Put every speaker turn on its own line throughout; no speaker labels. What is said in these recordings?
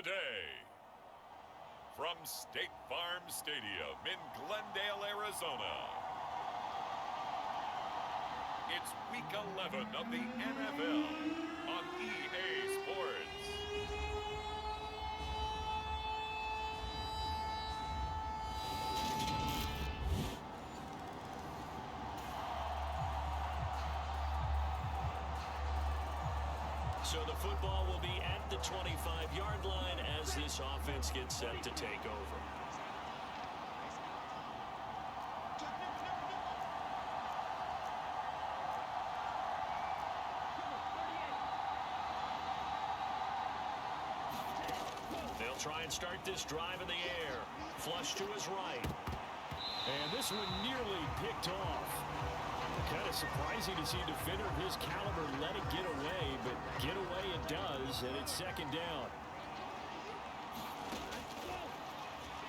day. From State Farm Stadium in Glendale, Arizona, it's Week 11 of the NFL on EA Sports.
So the football will be at the 25-yard line as this offense gets set to take over. They'll try and start this drive in the air. Flush to his right. And this one nearly picked off. Kind of surprising to see a defender of his caliber let it get away, but get away it does, and it's second down.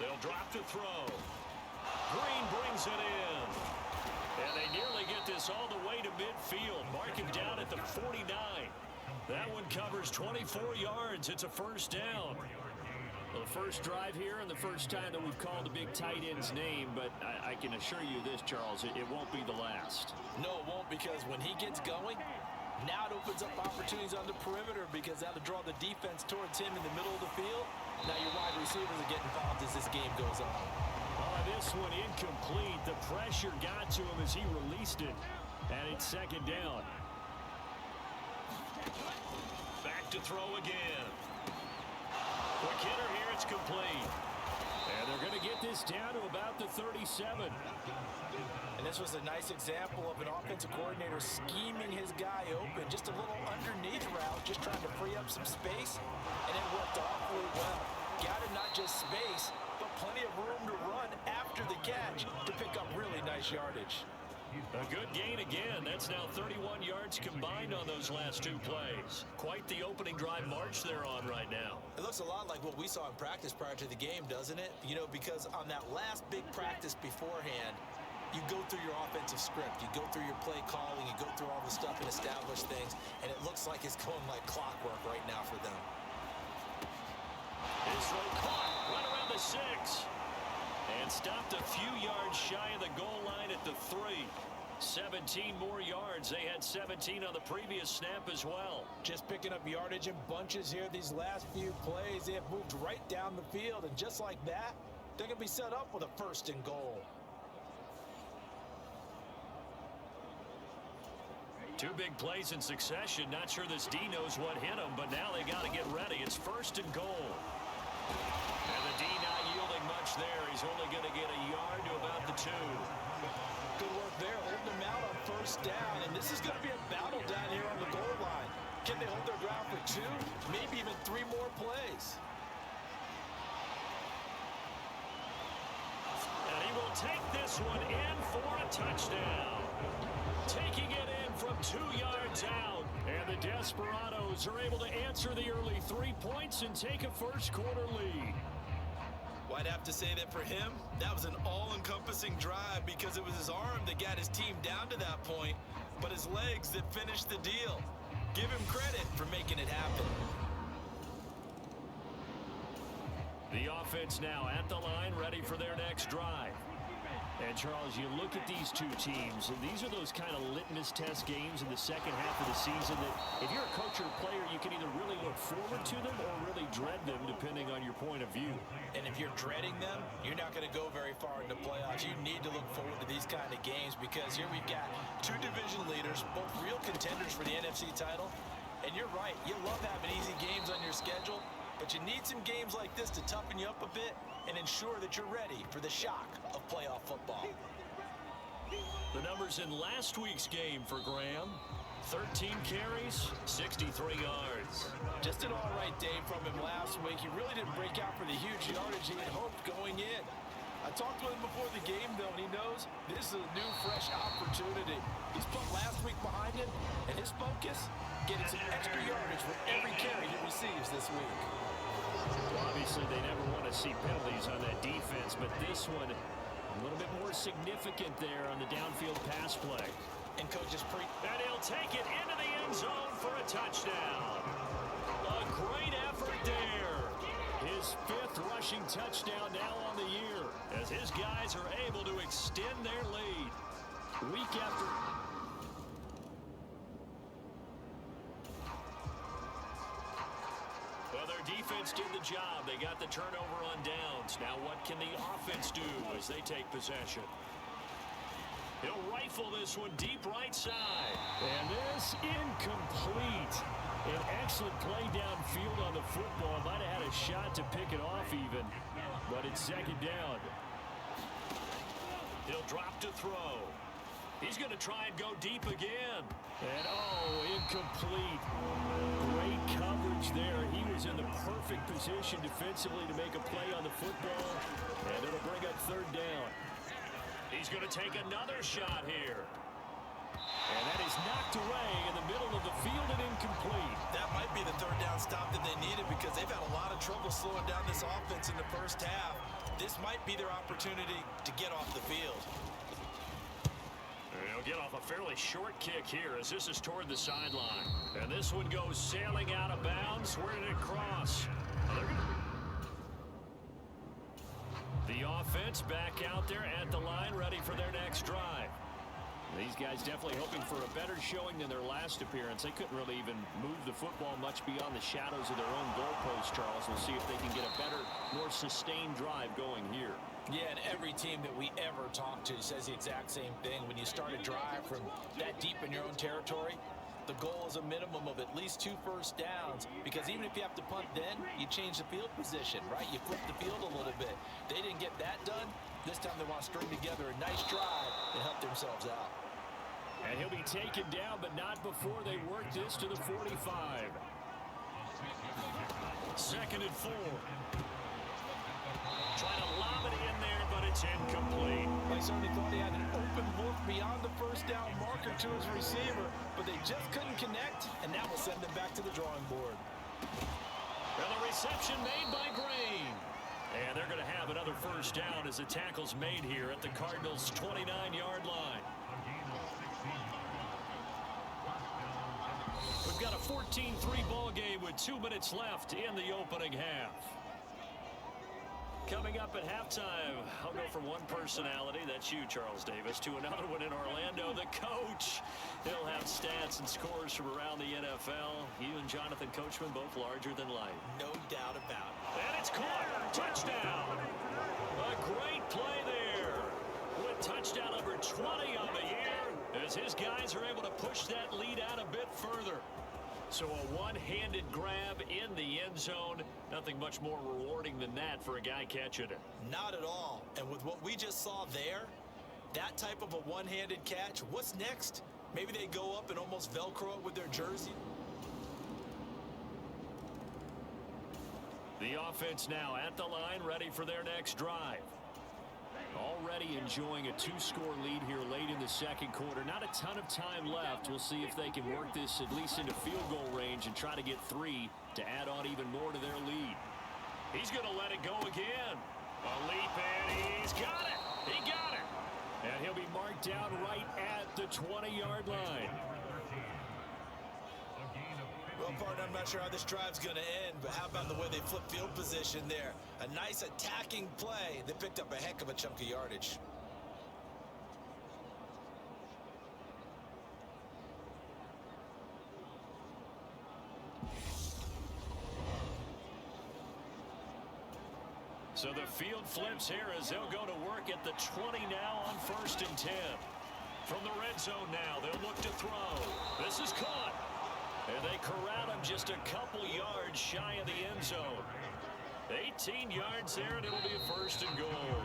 They'll drop to throw. Green brings it in. And they nearly get this all the way to midfield. Mark him down at the 49. That one covers 24 yards. It's a first down. Well, the first drive here and the first time that we've called the big tight end's name, but I can assure you this, Charles, it won't be the last.
No, it won't, because when he gets going, now it opens up opportunities on the perimeter because that'll draw the defense towards him in the middle of the field. Now your wide receivers are getting involved as this game goes on.
Oh, this one incomplete. The pressure got to him as he released it, and it's second down. Back to throw again. Quick hitter here, it's complete. And they're going to get this down to about the 37.
And this was a nice example of an offensive coordinator scheming his guy open. Just a little underneath route, just trying to free up some space. And it worked awfully well. Got him not just space, but plenty of room to run after the catch to pick up really nice yardage.
A good gain again. That's now 31 yards combined on those last two plays. Quite the opening drive march they're on right now.
It looks a lot like what we saw in practice prior to the game, doesn't it? You know, because on that last big practice beforehand, you go through your offensive script. You go through your play calling. You go through all the stuff and establish things. And it looks like it's going like clockwork right now for them.
This throw caught right around the 6. And stopped a few yards shy of the goal line at the 3. 17 more yards. They had 17 on the previous snap as well.
Just picking up yardage in bunches here these last few plays. They have moved right down the field, and just like that, they're going to be set up with a first and goal.
Two big plays in succession. Not sure this D knows what hit him, but now they got to get ready. It's first and goal. And the D not yielding much there. He's only going to get a yard to about the 2.
Good work there, holding them out on first down. And this is going to be a battle down here on the goal line. Can they hold their ground for 2, maybe even 3 more plays?
And he will take this one in for a touchdown. Taking it in from 2 yards out. And the Desperados are able to answer the early 3 points and take a first quarter lead.
Well, I'd have to say that for him, that was an all-encompassing drive because it was his arm that got his team down to that point, but his legs that finished the deal. Give him credit for making it happen.
The offense now at the line, ready for their next drive. And, Charles, you look at these two teams, and these are those kind of litmus test games in the second half of the season that if you're a coach or a player, you can either really look forward to them or really dread them, depending on your point of view.
And if you're dreading them, you're not going to go very far in the playoffs. You need to look forward to these kind of games because here we've got 2 division leaders, both real contenders for the NFC title. And you're right, you love having easy games on your schedule, but you need some games like this to toughen you up a bit and ensure that you're ready for the shock of playoff football.
The numbers in last week's game for Graham: 13 carries, 63 yards.
Just an all-right day from him last week. He really didn't break out for the huge yardage he had hoped going in. I talked to him before the game, though, and he knows this is a new, fresh opportunity. He's put last week behind him, and his focus, getting some extra yardage with every carry he receives this week.
Well, obviously, they never want to see penalties on that defense, but this one, a little bit more significant there on the downfield pass play.
And coaches
and he'll take it into the end zone for a touchdown. A great effort there. his 5th rushing touchdown now on the year, as his guys are able to extend their lead. Week after... Well, their defense did the job. They got the turnover on downs. Now what can the offense do as they take possession? He'll rifle this one deep right side. And this incomplete. An excellent play downfield on the football. Might have had a shot to pick it off even. But it's 2nd down. He'll drop to throw. He's going to try and go deep again. And, incomplete. Great coverage there. He was in the perfect position defensively to make a play on the football. And it'll bring up 3rd down. He's going to take another shot here. And that is knocked away in the middle of the field and incomplete.
That might be the 3rd down stop that they needed because they've had a lot of trouble slowing down this offense in the first half. This might be their opportunity to get off the field.
He'll get off a fairly short kick here as this is toward the sideline. And this one goes sailing out of bounds. Where did it cross? The offense back out there at the line, ready for their next drive. These guys definitely hoping for a better showing than their last appearance. They couldn't really even move the football much beyond the shadows of their own goalpost, Charles. We'll see if they can get a better, more sustained drive going here.
Yeah, and every team that we ever talk to says the exact same thing. When you start a drive from that deep in your own territory, the goal is a minimum of at least 2 first downs, because even if you have to punt then, you change the field position, right? You flip the field a little bit. They didn't get that done. This time they want to string together a nice drive and help themselves out.
And he'll be taken down, but not before they work this to the 45. 2nd and 4. Trying to lob it in there, but it's incomplete.
I certainly thought he had an open look beyond the first down marker to his receiver, but they just couldn't connect, and that will send them back to the drawing board.
And the reception made by Green. And they're going to have another first down as the tackle's made here at the Cardinals' 29-yard line. We've got a 14-3 ball game with 2 minutes left in the opening half. Coming up at halftime, I'll go from one personality, that's you, Charles Davis, to another one in Orlando, the coach. He'll have stats and scores from around the NFL. You and Jonathan Coachman both larger than life.
No doubt about it.
And it's caught. Touchdown. A great play there. With touchdown number 20 on the year, as his guys are able to push that lead out a bit further. So a one-handed grab in the end zone. Nothing much more rewarding than that for a guy catching it.
Not at all. And with what we just saw there, that type of a one-handed catch, what's next? Maybe they go up and almost Velcro it with their jersey.
The offense now at the line, ready for their next drive. Already enjoying a 2-score lead here late in the 2nd quarter. Not a ton of time left. We'll see if they can work this at least into field goal range and try to get 3 to add on even more to their lead. He's going to let it go again. A leap, and he's got it. He got it. And he'll be marked down right at the 20-yard line.
Well, partner, I'm not sure how this drive's going to end, but how about the way they flip field position there? A nice attacking play that picked up a heck of a chunk of yardage.
So the field flips here as they'll go to work at the 20 now on 1st and 10. From the red zone now, they'll look to throw. This is caught. And they corral him just a couple yards shy of the end zone. 18 yards there, and it'll be a 1st and goal.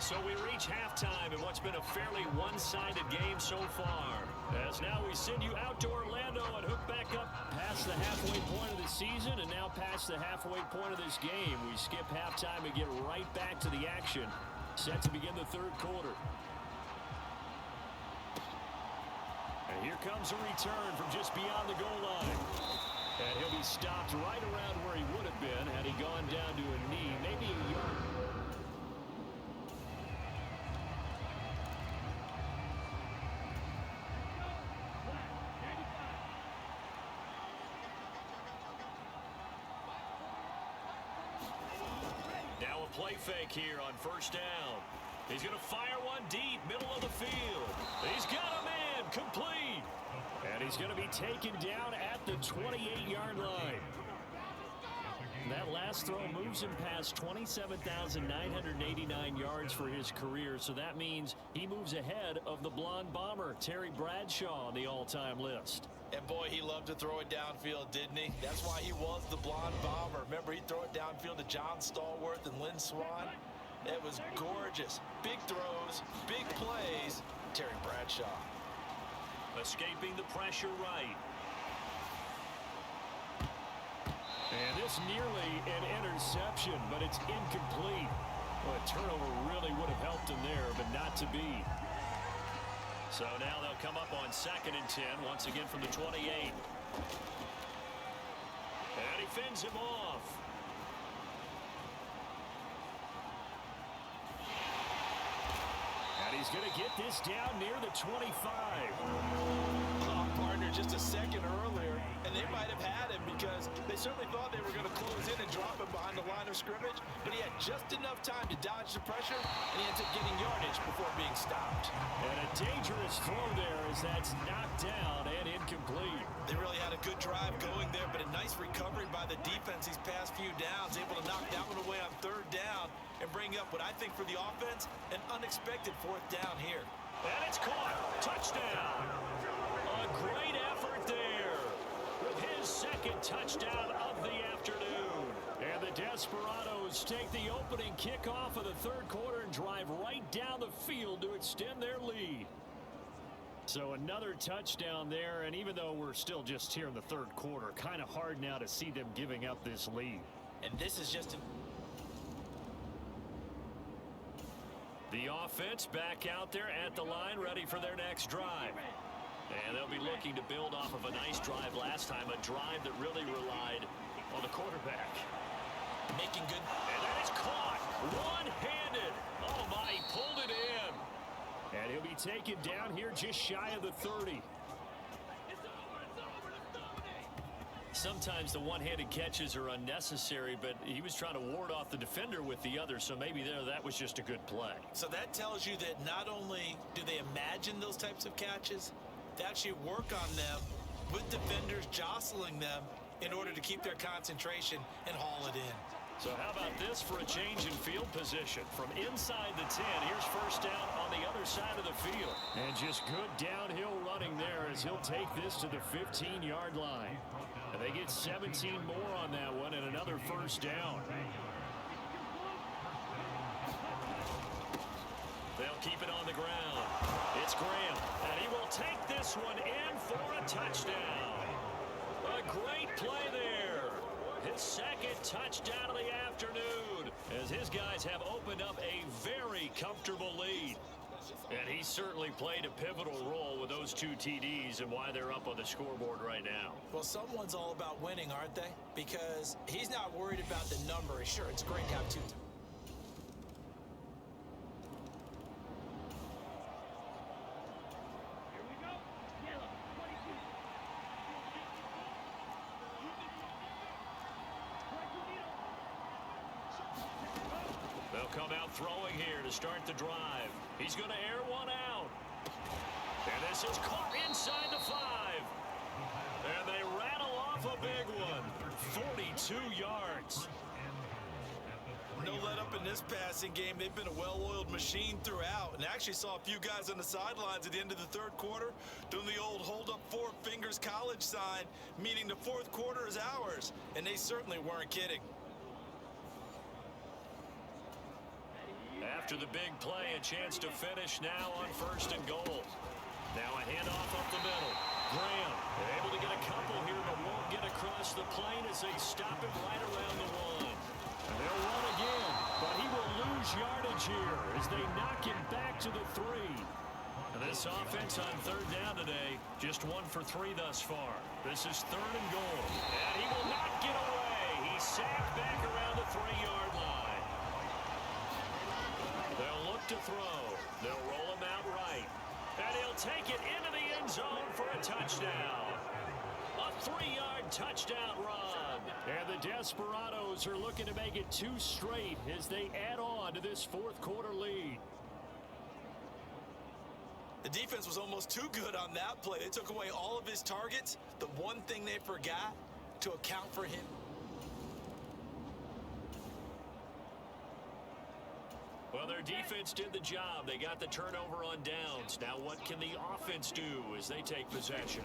So we reach halftime in what's been a fairly one-sided game so far. As now we send you out to Orlando and hook back up past the halfway point of the season and now past the halfway point of this game. We skip halftime and get right back to the action. Set to begin the 3rd quarter. And here comes a return from just beyond the goal line. And he'll be stopped right around where he would have been had he gone down to a knee, maybe a yard. little play fake here on first down. He's going to fire one deep, middle of the field. He's got him in, complete. And he's going to be taken down at the 28-yard line. That last throw moves him past 27,989 yards for his career, so that means he moves ahead of the blonde bomber, Terry Bradshaw, on the all-time list.
And boy, he loved to throw it downfield, didn't he? That's why he was the blonde bomber. Remember, he'd throw it downfield to John Stallworth and Lynn Swann. It was gorgeous. Big throws, big plays. Terry Bradshaw.
Escaping the pressure right. And this nearly an interception, but it's incomplete. Well, a turnover really would have helped him there, but not to be. So now they'll come up on 2nd and 10, once again from the 28. And he fends him off. And he's going to get this down near the 25.
Partner just a second earlier, and they might have had him because they certainly thought they were going to close in and drop him behind the line of scrimmage, but he had just enough time to dodge the pressure, and he ends up getting yardage before being stopped.
And a dangerous throw there as that's knocked down and incomplete.
They really had a good drive going there, but a nice recovery by the defense these past few downs, able to knock that one away on 3rd down and bring up what I think for the offense, an unexpected 4th down here.
And it's caught. Touchdown. A great effort there with his 2nd touchdown of the afternoon. And the Desperados take the opening kickoff of the 3rd quarter and drive right down the field to extend their lead. So another touchdown there, and even though we're still just here in the 3rd quarter, kind of hard now to see them giving up this lead.
And this is just
the offense back out there at the line, ready for their next drive. And they'll be looking to build off of a nice drive last time, a drive that really relied on the quarterback.
making good.
And that is caught one-handed. Oh, my, he pulled it in. And he'll be taken down here just shy of the 30. Sometimes the one-handed catches are unnecessary, but he was trying to ward off the defender with the other, so maybe that was just a good play.
So that tells you that not only do they imagine those types of catches, they actually work on them with defenders jostling them in order to keep their concentration and haul it in.
So how about this for a change in field position? From inside the 10, here's first down on the other side of the field. And just good downhill running there as he'll take this to the 15-yard line. And they get 17 more on that one and another first down. They'll keep it on the ground. It's Graham, and he will take this one in for a touchdown. A great play there. His second touchdown of the afternoon as his guys have opened up a very comfortable lead. And he certainly played a pivotal role with those two TDs and why they're up on the scoreboard right now.
Well, someone's all about winning, aren't they? Because he's not worried about the number. Sure, it's great to have two.
They'll come out throwing here to start the drive. He's going to air one out. And this is caught inside the 5. And they rattle off a big one. 42 yards.
No let up in this passing game. They've been a well-oiled machine throughout. And actually saw a few guys on the sidelines at the end of the third quarter doing the old hold up 4 fingers college sign, meaning the fourth quarter is ours. And they certainly weren't kidding.
After the big play, a chance to finish now on 1st and goal. Now a handoff up the middle. Graham able to get a couple here, but won't get across the plane as they stop him right around the 1. And they'll run again, but he will lose yardage here as they knock him back to the 3. And this offense on 3rd down today, just 1 for 3 thus far. This is 3rd and goal. And he will not get away. He's sacked back around the 3-yard line. They'll look to throw. They'll roll him out right. And he'll take it into the end zone for a touchdown. A 3-yard touchdown run. And the Desperados are looking to make it 2 straight as they add on to this fourth quarter lead.
The defense was almost too good on that play. They took away all of his targets. The one thing they forgot to account for him.
Well, their defense did the job. They got the turnover on downs. Now what can the offense do as they take possession?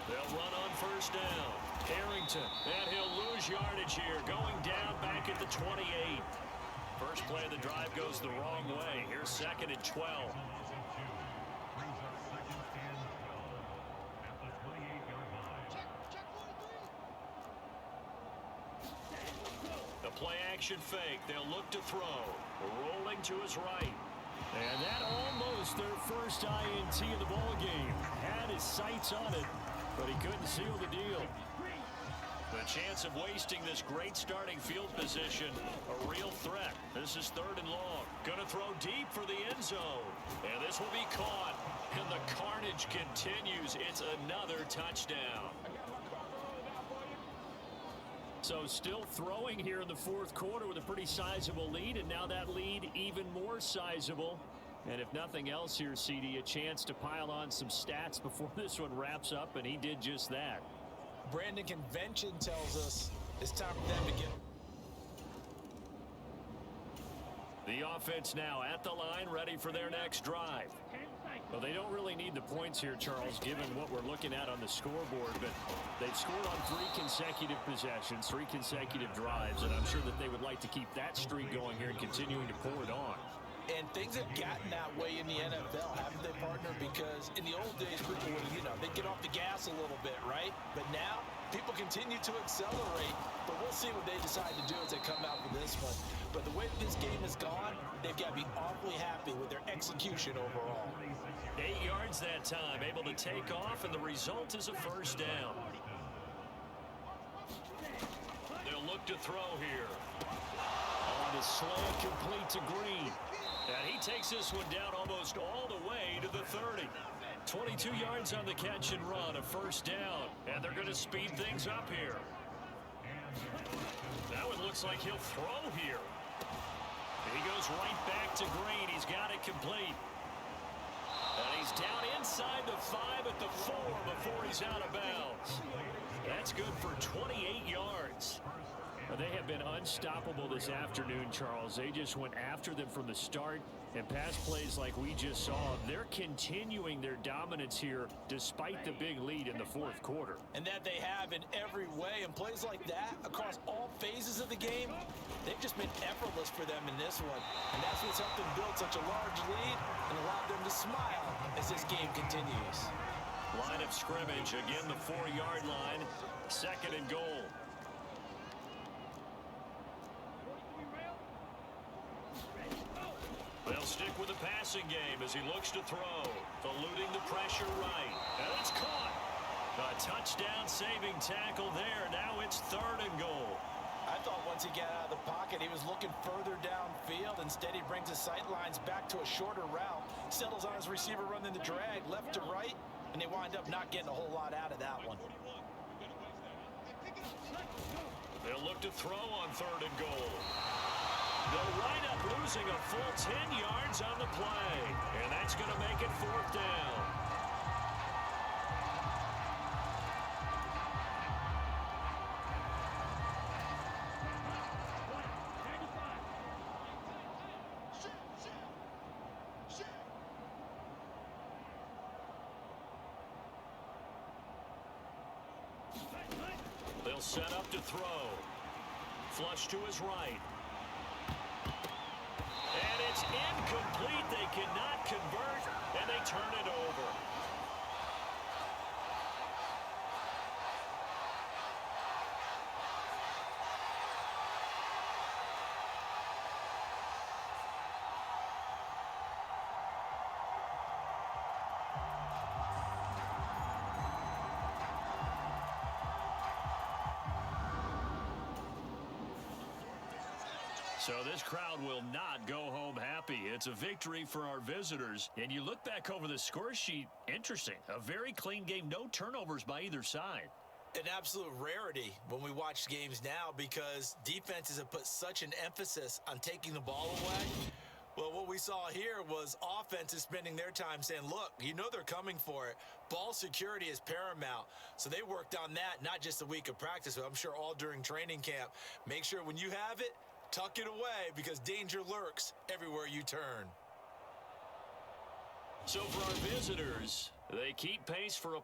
They'll run on first down. Harrington, and he'll lose yardage here, going down back at the 28. First play of the drive goes the wrong way. Here's 2nd and 12. The play-action fake. They'll look to throw. Rolling to his right. And that almost their first INT of the ball game. Had his sights on it, but he couldn't seal the deal. The chance of wasting this great starting field position, a real threat. This is 3rd and long. Going to throw deep for the end zone. And this will be caught. And the carnage continues. It's another touchdown. So still throwing here in the fourth quarter with a pretty sizable lead. And now that lead even more sizable. And if nothing else here, CD, a chance to pile on some stats before this one wraps up. And he did just that.
Brandon, convention tells us it's time for them to get.
The offense now at the line, ready for their next drive. Well, they don't really need the points here, Charles, given what we're looking at on the scoreboard. But they've scored on 3 consecutive possessions, 3 consecutive drives. And I'm sure that they would like to keep that streak going here and continuing to pour it on.
And things have gotten that way in the NFL, haven't they, partner? Because in the old days, people would, they'd get off the gas a little bit, right? But now, people continue to accelerate. But we'll see what they decide to do as they come out for this one. But the way this game has gone, they've got to be awfully happy with their execution overall.
8 yards that time, able to take off, and the result is a first down. They'll look to throw here. On the slant, complete to Green. And he takes this one down almost all the way to the 30. 22 yards on the catch and run, a first down. And they're going to speed things up here. Now it looks like he'll throw here. He goes right back to Green. He's got it complete. And he's down inside the 5 at the 4 before he's out of bounds. That's good for 28 yards. They have been unstoppable this afternoon, Charles. They just went after them from the start, and pass plays like we just saw, they're continuing their dominance here despite the big lead in the fourth quarter.
And that they have in every way, and plays like that across all phases of the game, they've just been effortless for them in this one. And that's what's helped them build such a large lead and allowed them to smile as this game continues.
Line of scrimmage, again the 4-yard line, 2nd and goal. They'll stick with the passing game as he looks to throw. Eluding the pressure right. And it's caught. A touchdown-saving tackle there. Now it's 3rd and goal.
I thought once he got out of the pocket, he was looking further downfield. Instead, he brings his sight lines back to a shorter route. Settles on his receiver running the drag left to right. And they wind up not getting a whole lot out of that one.
They'll look to throw on 3rd and goal. They'll wind up losing a full 10 yards on the play. And that's going to make it 4th down. They'll set up to throw. Flush to his right. And it's incomplete. They cannot convert, and they turn it over. So this crowd will not go home happy. It's a victory for our visitors. And you look back over the score sheet, interesting. A very clean game, no turnovers by either side.
An absolute rarity when we watch games now because defenses have put such an emphasis on taking the ball away. Well, what we saw here was offenses spending their time saying, look, you know they're coming for it. Ball security is paramount. So they worked on that, not just a week of practice, but I'm sure all during training camp. Make sure when you have it, tuck it away because danger lurks everywhere you turn.
So for our visitors, they keep pace for a